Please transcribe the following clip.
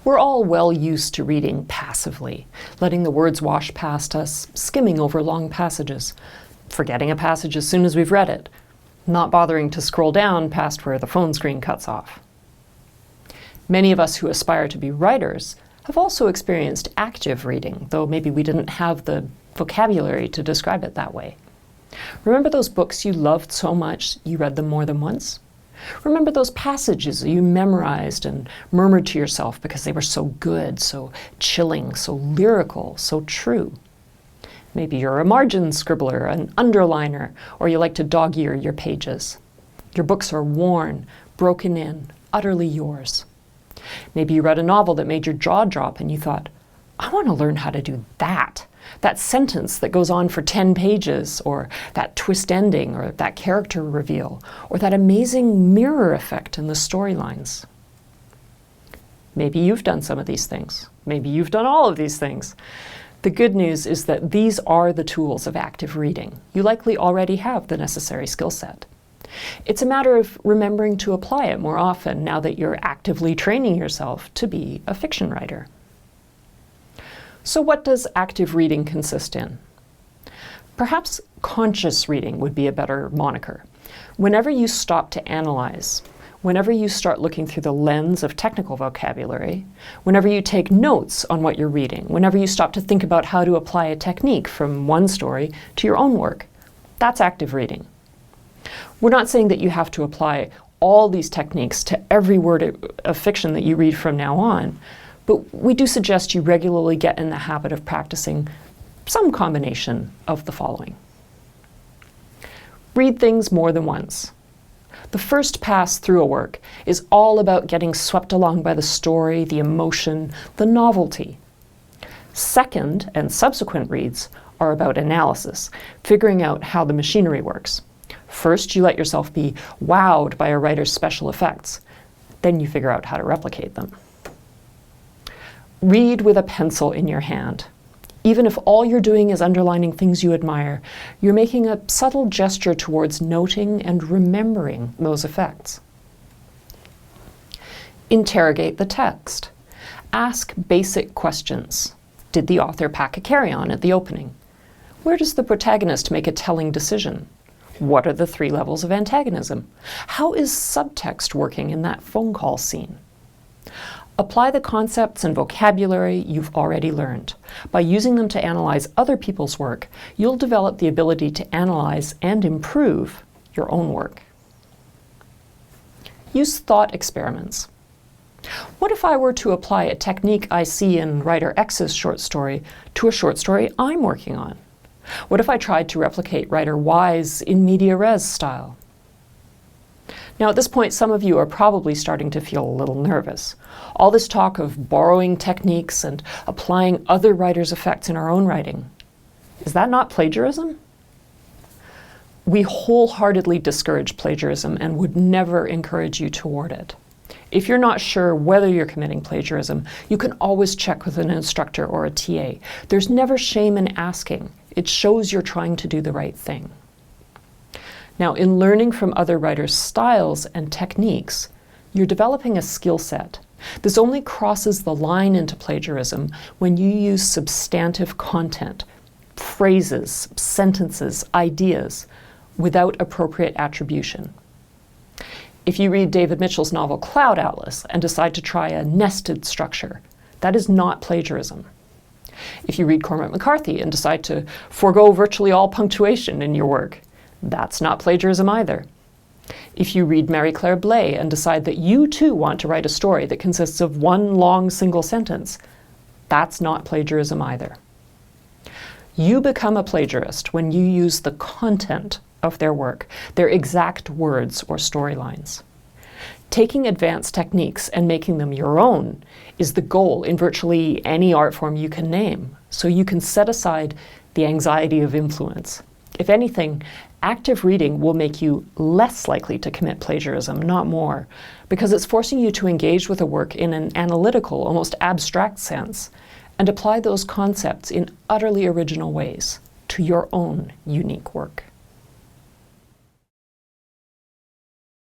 We're all well used to reading passively, letting the words wash past us, skimming over long passages, forgetting a passage as soon as we've read it, not bothering to scroll down past where the phone screen cuts off. Many of us who aspire to be writers have also experienced active reading, though maybe we didn't have the vocabulary to describe it that way. Remember those books you loved so much you read them more than once? Remember those passages you memorized and murmured to yourself because they were so good, so chilling, so lyrical, so true? Maybe you're a margin scribbler, an underliner, or you like to dog-ear your pages. Your books are worn, broken in, utterly yours. Maybe you read a novel that made your jaw drop and you thought, I want to learn how to do that. That sentence that goes on for 10 pages, or that twist ending, or that character reveal, or that amazing mirror effect in the storylines. Maybe you've done some of these things. Maybe you've done all of these things. The good news is that these are the tools of active reading. You likely already have the necessary skill set. It's a matter of remembering to apply it more often now that you're actively training yourself to be a fiction writer. So what does active reading consist in? Perhaps conscious reading would be a better moniker. Whenever you stop to analyze, whenever you start looking through the lens of technical vocabulary, whenever you take notes on what you're reading, whenever you stop to think about how to apply a technique from one story to your own work, that's active reading. We're not saying that you have to apply all these techniques to every word of fiction that you read from now on, but we do suggest you regularly get in the habit of practicing some combination of the following. Read things more than once. The first pass through a work is all about getting swept along by the story, the emotion, the novelty. Second and subsequent reads are about analysis, figuring out how the machinery works. First, you let yourself be wowed by a writer's special effects. Then you figure out how to replicate them. Read with a pencil in your hand. Even if all you're doing is underlining things you admire, you're making a subtle gesture towards noting and remembering those effects. Interrogate the text. Ask basic questions. Did the author pack a carry-on at the opening? Where does the protagonist make a telling decision? What are the 3 levels of antagonism? How is subtext working in that phone call scene? Apply the concepts and vocabulary you've already learned. By using them to analyze other people's work, you'll develop the ability to analyze and improve your own work. Use thought experiments. What if I were to apply a technique I see in writer X's short story to a short story I'm working on? What if I tried to replicate writer Y's in media res style? Now, at this point, some of you are probably starting to feel a little nervous. All this talk of borrowing techniques and applying other writers' effects in our own writing, is that not plagiarism? We wholeheartedly discourage plagiarism and would never encourage you toward it. If you're not sure whether you're committing plagiarism, you can always check with an instructor or a TA. There's never shame in asking. It shows you're trying to do the right thing. Now, in learning from other writers' styles and techniques, you're developing a skill set. This only crosses the line into plagiarism when you use substantive content, phrases, sentences, ideas, without appropriate attribution. If you read David Mitchell's novel Cloud Atlas and decide to try a nested structure, that is not plagiarism. If you read Cormac McCarthy and decide to forego virtually all punctuation in your work, that's not plagiarism either. If you read Mary Claire Blais and decide that you too want to write a story that consists of one long single sentence, that's not plagiarism either. You become a plagiarist when you use the content of their work, their exact words or storylines. Taking advanced techniques and making them your own is the goal in virtually any art form you can name, so you can set aside the anxiety of influence. If anything, active reading will make you less likely to commit plagiarism, not more, because it's forcing you to engage with a work in an analytical, almost abstract sense, and apply those concepts in utterly original ways to your own unique work.